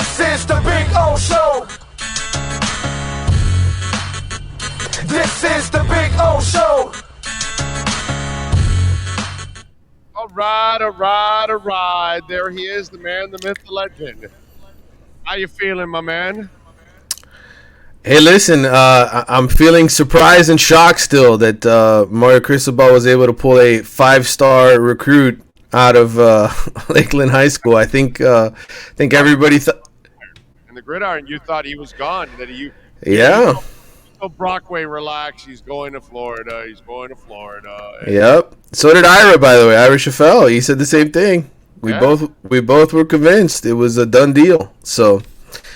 This is the Big O Show. This is the Big O Show. All right. There he is, the man, the myth, the legend. How you feeling, my man? Hey, listen, I'm feeling surprised and shocked still that Mario Cristobal was able to pull a 5-star recruit out of Lakeland High School. I think everybody thought. In the gridiron, you thought he was gone. Yeah. So Brockway, relax. He's going to Florida. Yep. So did Ira, by the way. Ira Chaffel. He said the same thing. We both were convinced it was a done deal. So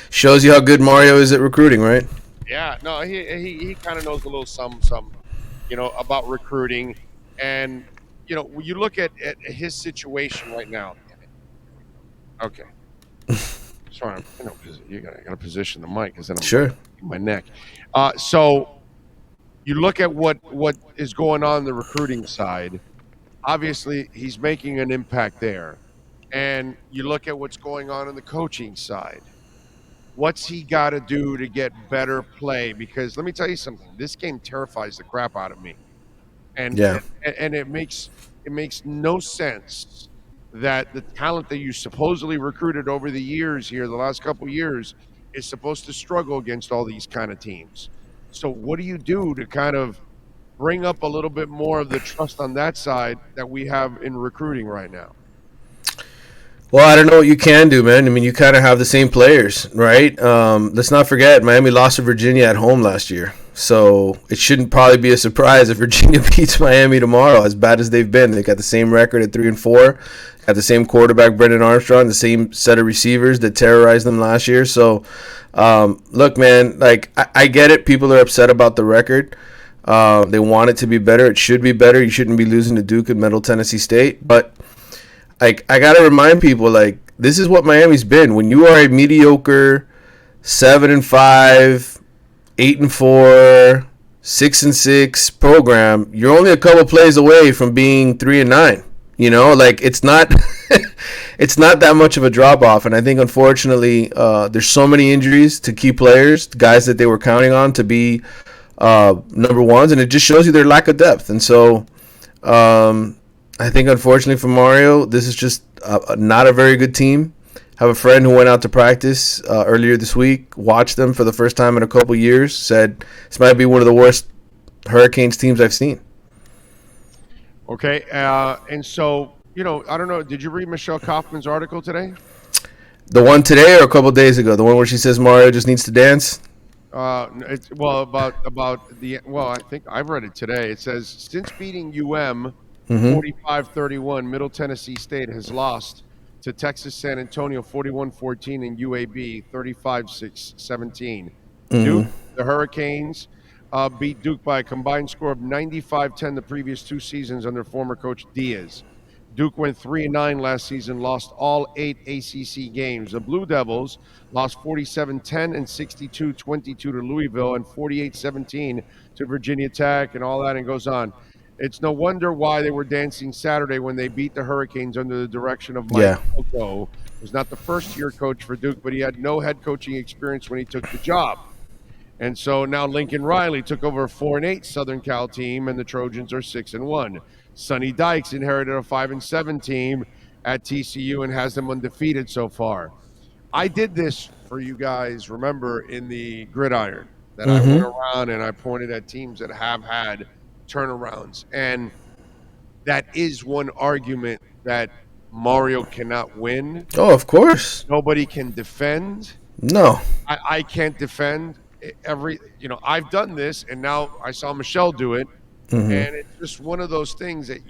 shows you how good Mario is at recruiting, right? Yeah. No, he kind of knows a little some, about recruiting, and when you look at his situation right now. Okay. Sorry, you gotta position the mic because then I'm sure in my neck. So you look at what is going on the recruiting side. Obviously, he's making an impact there, and you look at what's going on the coaching side. What's he got to do to get better play? Because let me tell you something. This game terrifies the crap out of me, and it makes no sense that the talent that you supposedly recruited over the years here, the last couple of years, is supposed to struggle against all these kind of teams. So what do you do to kind of bring up a little bit more of the trust on that side that we have in recruiting right now? Well, I don't know what you can do, man. I mean, you kind of have the same players, right? Let's not forget, Miami lost to Virginia at home last year. So it shouldn't probably be a surprise if Virginia beats Miami tomorrow, as bad as they've been. They got the same record at 3-4, got the same quarterback, Brendan Armstrong, the same set of receivers that terrorized them last year. So, look, man, like I get it. People are upset about the record. They want it to be better. It should be better. You shouldn't be losing to Duke and Middle Tennessee State. But like I got to remind people, like, this is what Miami's been. When you are a mediocre 7-5, 8-4, 6-6 program, you're only a couple plays away from being 3-9. Like it's not it's not that much of a drop off. And I think unfortunately there's so many injuries to key players, guys that they were counting on to be number ones, and it just shows you their lack of depth. And so I think unfortunately for Mario, this is just not a very good team. I have a friend who went out to practice earlier this week, watched them for the first time in a couple years, said this might be one of the worst Hurricanes teams I've seen. Okay, and so, I don't know, did you read Michelle Kaufman's article today? The one today or a couple days ago? The one where she says Mario just needs to dance? I think I've read it today. It says, since beating UM 45-31, Middle Tennessee State has lost to Texas San Antonio 41-14 and UAB 35-17. Duke, the Hurricanes, beat Duke by a combined score of 95-10 the previous two seasons under former coach Diaz. Duke went 3-9 last season, lost all 8 ACC games. The Blue Devils lost 47-10 and 62-22 to Louisville and 48-17 to Virginia Tech, and all that, and goes on. It's no wonder why they were dancing Saturday when they beat the Hurricanes under the direction of Mike Elko. He was not the first-year coach for Duke, but he had no head coaching experience when he took the job. And so now Lincoln Riley took over a 4-8 Southern Cal team, and the Trojans are 6-1. Sonny Dykes inherited a 5-7 team at TCU and has them undefeated so far. I did this for you guys, remember, in the gridiron, that I went around and I pointed at teams that have had turnarounds. And that is one argument that Mario cannot win. Oh, of course. Nobody can defend. No. I can't defend I've done this, and now I saw Michelle do it. And it's just one of those things that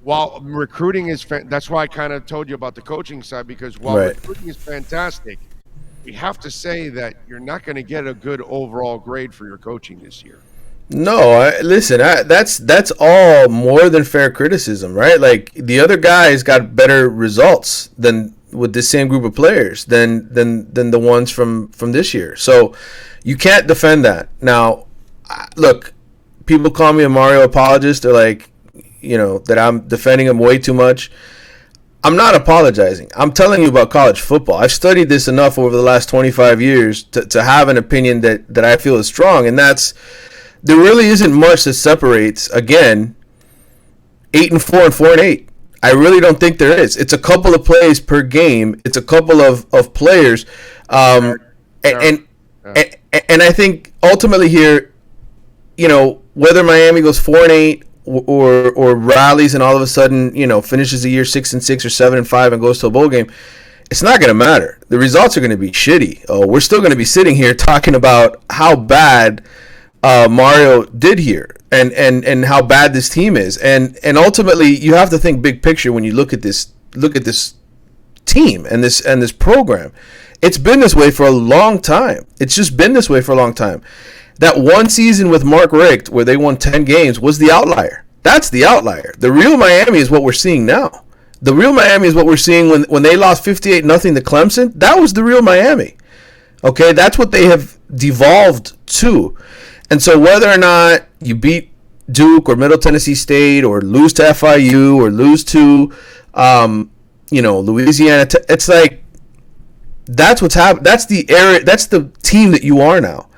while recruiting is that's why I kind of told you about the coaching side, because while recruiting is fantastic, we have to say that you're not going to get a good overall grade for your coaching this year. No, listen, that's all more than fair criticism, right? Like, the other guys got better results than with the same group of players than the ones from this year. So you can't defend that. Now, look, people call me a Mario apologist. They're like, that I'm defending him way too much. I'm not apologizing. I'm telling you about college football. I've studied this enough over the last 25 years to have an opinion that I feel is strong, and that's there really isn't much that separates, again, 8-4 and 4-8. I really don't think there is. It's a couple of plays per game. It's a couple of players. And I think ultimately here, whether Miami goes 4-8 or rallies and all of a sudden, finishes the year 6-6 or 7-5 and goes to a bowl game, it's not going to matter. The results are going to be shitty. We're still going to be sitting here talking about how bad Mario did here and how bad this team is. And ultimately, you have to think big picture when you look at this team and this program. It's been this way for a long time. It's just been this way for a long time. That one season with Mark Richt where they won 10 games was the outlier. That's the outlier. The real Miami is what we're seeing now. The real Miami is what we're seeing when they lost 58-0 to Clemson. That was the real Miami. Okay, that's what they have devolved to. And so whether or not you beat Duke or Middle Tennessee State or lose to FIU or lose to Louisiana, it's like that's what's happening. That's the area. That's the team that you are now.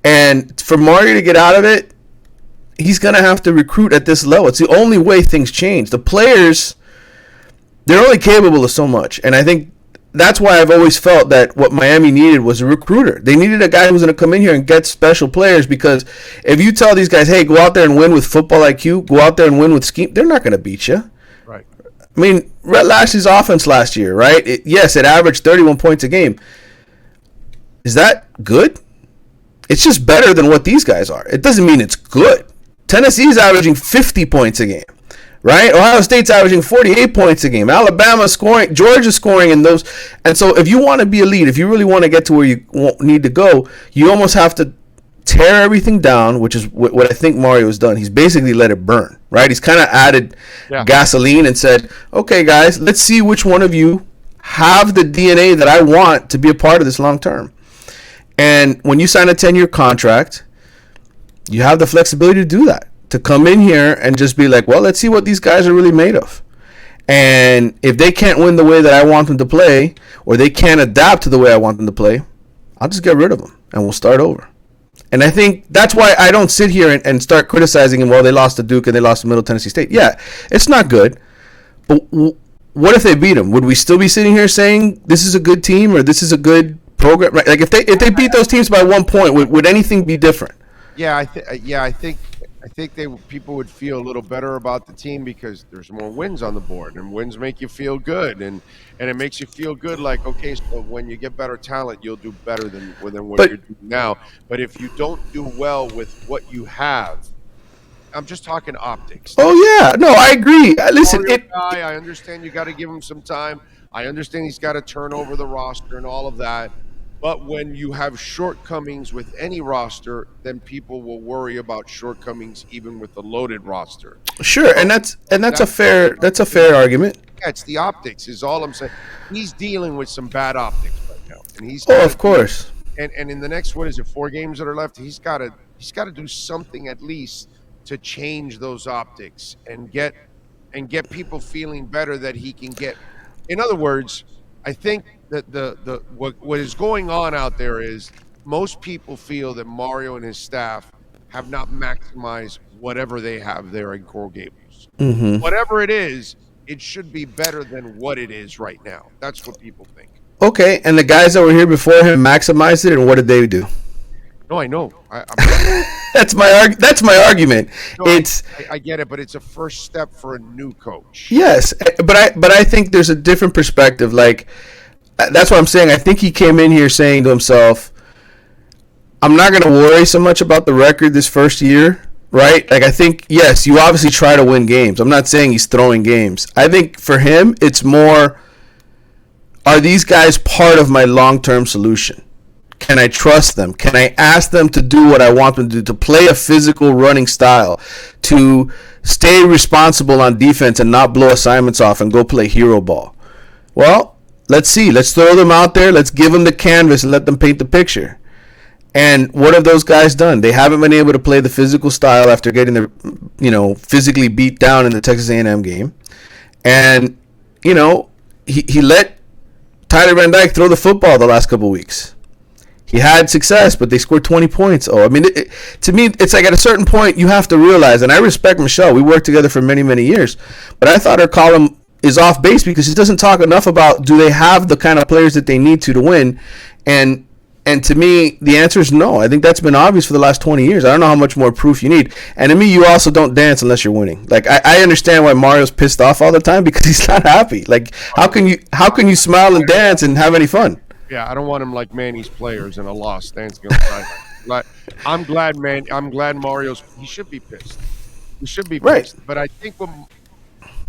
And for Mario to get out of it, he's going to have to recruit at this level. It's the only way things change. The players, they're only capable of so much. And I think that's why I've always felt that what Miami needed was a recruiter. They needed a guy who was going to come in here and get special players, because if you tell these guys, hey, go out there and win with football IQ, go out there and win with scheme, they're not going to beat you. Right. I mean, Rhett Lashley's offense last year, right? It averaged 31 points a game. Is that good? It's just better than what these guys are. It doesn't mean it's good. Tennessee's averaging 50 points a game, right? Ohio State's averaging 48 points a game. Alabama scoring, Georgia scoring in those. And so if you want to be elite, if you really want to get to where you need to go, you almost have to tear everything down, which is what I think Mario has done. He's basically let it burn, right? He's kind of added gasoline and said, okay, guys, let's see which one of you have the DNA that I want to be a part of this long term. And when you sign a 10-year contract, you have the flexibility to do that, to come in here and just be like, well, let's see what these guys are really made of. And if they can't win the way that I want them to play, or they can't adapt to the way I want them to play, I'll just get rid of them and we'll start over. And I think that's why I don't sit here and start criticizing them. Well, they lost to Duke and they lost to Middle Tennessee State. Yeah, it's not good. But what if they beat them? Would we still be sitting here saying this is a good team or this is a good program? Right? Like if they beat those teams by 1 point, would anything be different? Yeah, I think people would feel a little better about the team because there's more wins on the board, and wins make you feel good, and it makes you feel good. Like, okay, so when you get better talent, you'll do better than what you're doing now. But if you don't do well with what you have, I'm just talking optics. Oh yeah, no, I agree. Listen, I understand you got to give him some time. I understand he's got to turn over the roster and all of that. But when you have shortcomings with any roster, then people will worry about shortcomings even with the loaded roster. Sure, and that's a fair argument. Yeah, it's the optics is all I'm saying. He's dealing with some bad optics right now, and he's of course. And in the next 4 games that are left, he's got to do something at least to change those optics and get people feeling better that he can get. In other words, I think that what is going on out there is most people feel that Mario and his staff have not maximized whatever they have there in Coral Gables. Mm-hmm. Whatever it is, it should be better than what it is right now. That's what people think. Okay, and the guys that were here before him maximized it, and what did they do? No, I know. That's my argument. No, I get it, but it's a first step for a new coach. Yes, but I think there's a different perspective. Like, that's what I'm saying. I think he came in here saying to himself, I'm not going to worry so much about the record this first year, right? Like, I think, yes, you obviously try to win games. I'm not saying he's throwing games. I think for him, it's more, are these guys part of my long-term solution? Can I trust them? Can I ask them to do what I want them to do, to play a physical running style, to stay responsible on defense and not blow assignments off and go play hero ball? Well, let's see. Let's throw them out there. Let's give them the canvas and let them paint the picture. And what have those guys done? They haven't been able to play the physical style after getting their, physically beat down in the Texas A&M game. And, he let Tyler Van Dyke throw the football the last couple of weeks. He had success, but they scored 20 points. Oh, I mean, to me, it's like at a certain point you have to realize, and I respect Michelle. We worked together for many, many years, but I thought her column is off base because she doesn't talk enough about do they have the kind of players that they need to win, and to me, the answer is no. I think that's been obvious for the last 20 years. I don't know how much more proof you need. And to me, you also don't dance unless you're winning. Like I understand why Mario's pissed off all the time because he's not happy. Like how can you smile and dance and have any fun? Yeah, I don't want him like Manny's players in a loss dancing on the sideline. I'm glad Mario's. He should be pissed. He should be pissed. Right. But I think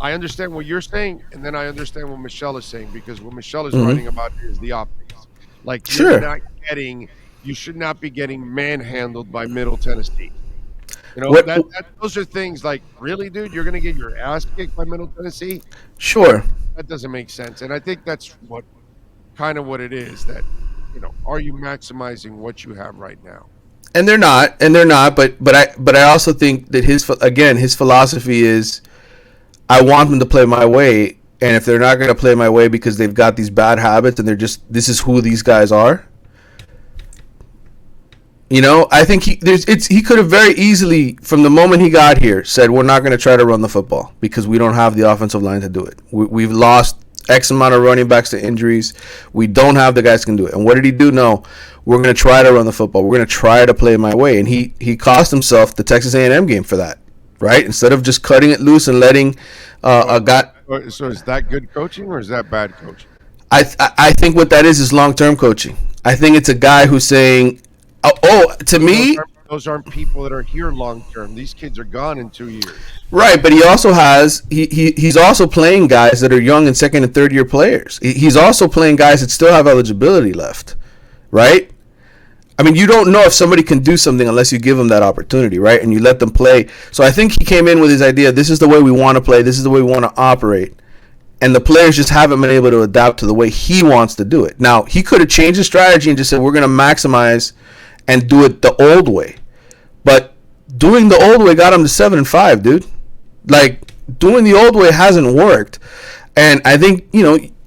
I understand what you're saying, and then I understand what Michelle is saying because what Michelle is writing about is the optics. Like you should not be getting manhandled by Middle Tennessee. You know, those are things like, really, dude, you're going to get your ass kicked by Middle Tennessee? Sure. That doesn't make sense. And I think that's what it is that, are you maximizing what you have right now? And they're not, but I also think that his philosophy is I want them to play my way. And if they're not going to play my way because they've got these bad habits and this is who these guys are, I think he could have very easily, from the moment he got here, said we're not going to try to run the football because we don't have the offensive line to do it. We've lost X amount of running backs to injuries. We don't have the guys who can do it. And what did he do? No, we're going to try to run the football. We're going to try to play my way. And he cost himself the Texas A&M game for that, right? Instead of just cutting it loose and letting a guy. So is that good coaching or is that bad coaching? I think what that is long-term coaching. I think it's a guy who's saying, to me. Those aren't people that are here long-term. These kids are gone in 2 years. Right, but he also has he's also playing guys that are young and second and third year players. He's also playing guys that still have eligibility left, right? I mean, you don't know if somebody can do something unless you give them that opportunity, right? And you let them play. So I think he came in with his idea, this is the way we want to play, this is the way we want to operate. And the players just haven't been able to adapt to the way he wants to do it. Now, he could have changed his strategy and just said, we're going to maximize and do it the old way. But doing the old way got him to 7-5, dude. Like, doing the old way hasn't worked. And I think,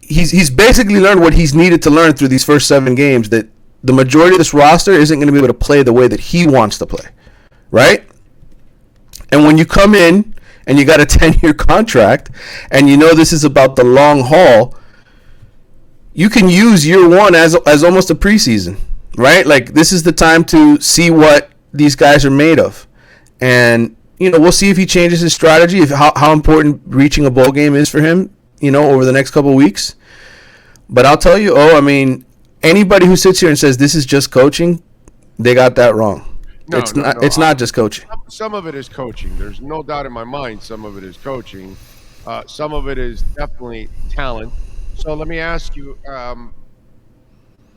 he's basically learned what he's needed to learn through these first 7 games, that the majority of this roster isn't going to be able to play the way that he wants to play, right? And when you come in and you got a 10-year contract and this is about the long haul, you can use year one as almost a preseason, right? Like, this is the time to see what these guys are made of. And, we'll see if he changes his strategy, how important reaching a bowl game is for him, over the next couple of weeks. But I'll tell you, anybody who sits here and says this is just coaching, they got that wrong. It's not just coaching. Some of it is coaching. There's no doubt in my mind some of it is coaching. Some of it is definitely talent. So let me ask you,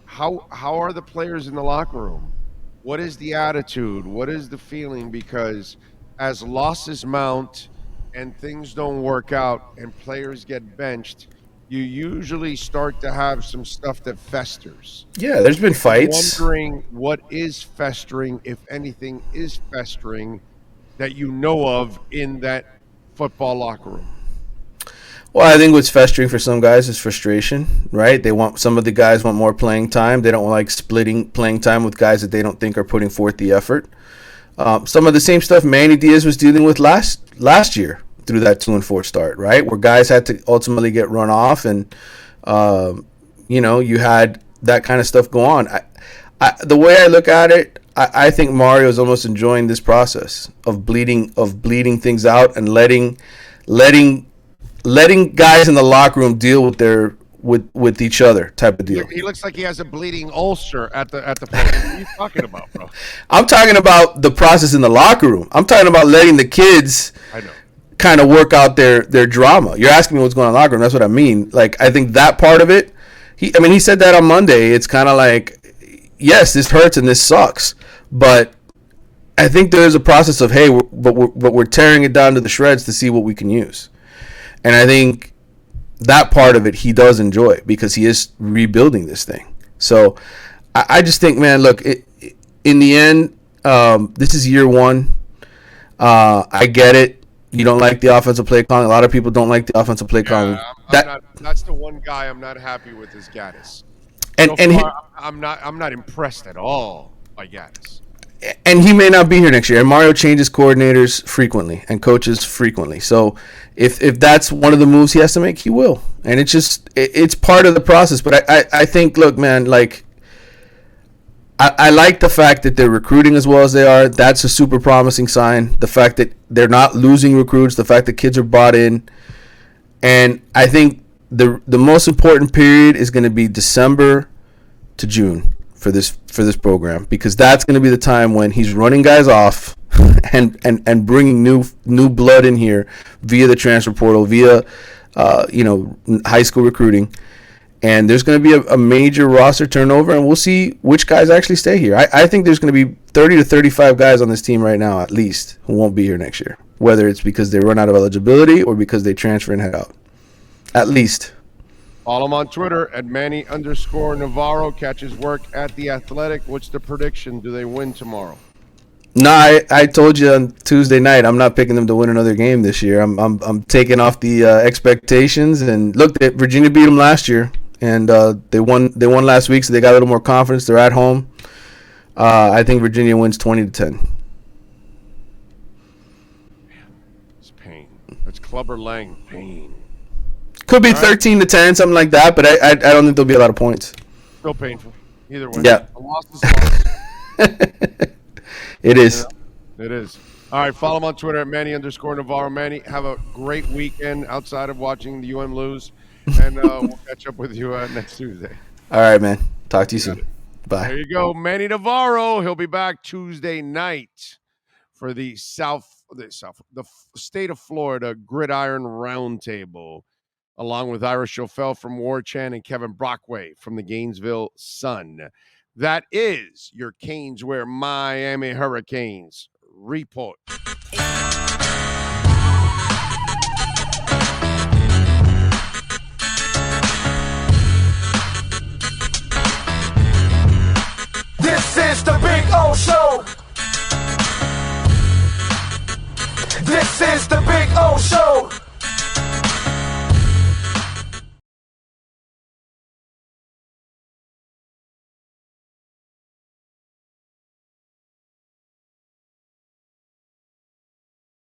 how are the players in the locker room? What is the attitude? What is the feeling? Because as losses mount and things don't work out and players get benched, you usually start to have some stuff that festers. Yeah, there's been fights. I'm wondering what is festering, if anything is festering, that you know of in that football locker room. Well, I think what's festering for some guys is frustration, right? Some of the guys want more playing time. They don't like splitting playing time with guys that they don't think are putting forth the effort. Some of the same stuff Manny Diaz was dealing with last year through that 2-4 start, right? Where guys had to ultimately get run off, and you had that kind of stuff go on. The way I look at it, I think Mario is almost enjoying this process of bleeding things out and letting guys in the locker room deal with each other type of deal. He looks like he has a bleeding ulcer at the podium. What are you talking about, bro? I'm talking about the process in the locker room. I'm talking about letting the kids kind of work out their drama. You're asking me what's going on in the locker room. That's what I mean. Like, I think that part of it, he said that on Monday. It's kind of like, yes, this hurts and this sucks, but I think there's a process of, hey, we're tearing it down to the shreds to see what we can use. And I think that part of it he does enjoy because he is rebuilding this thing. So I just think, man, look, in the end, this is year one. I get it. You don't like the offensive play calling. A lot of people don't like the offensive play calling. That's the one guy I'm not happy with is Gaddis. I'm not impressed at all by Gaddis. And he may not be here next year. And Mario changes coordinators frequently and coaches frequently. So if that's one of the moves he has to make, he will. And it's part of the process. But I think, look, man, like I like the fact that they're recruiting as well as they are. That's a super promising sign. The fact that they're not losing recruits, the fact that kids are bought in. And I think the most important period is going to be December to June for this program, because that's going to be the time when he's running guys off and bringing new blood in here via the transfer portal, via high school recruiting. And there's going to be a major roster turnover, and we'll see which guys actually stay here. I think there's going to be 30 to 35 guys on this team right now, at least, who won't be here next year, whether it's because they run out of eligibility or because they transfer and head out. At least. Follow him on Twitter at Manny_Navarro. Catch his work at The Athletic. What's the prediction? Do they win tomorrow? No, I told you on Tuesday night I'm not picking them to win another game this year. I'm taking off the expectations. And look, Virginia beat them last year, and they won last week, so they got a little more confidence. They're at home. I think Virginia wins 20-10. It's pain. That's Clubber Lang pain. Could be 13-10, something like that, but I don't think there'll be a lot of points. Still painful. Either way. Yeah. A loss is a loss. It is. Yeah, it is. All right, follow him on Twitter at Manny_Navarro. Manny, have a great weekend outside of watching the UM lose, and we'll catch up with you next Tuesday. All right, man. Talk to you soon. Bye. There you go, Manny Navarro. He'll be back Tuesday night for the state of Florida Gridiron Roundtable, along with Ira Schofel from War Chan and Kevin Brockway from the Gainesville Sun. That is your Canes Wear Miami Hurricanes report. This is the Big O Show. This is the Big O Show.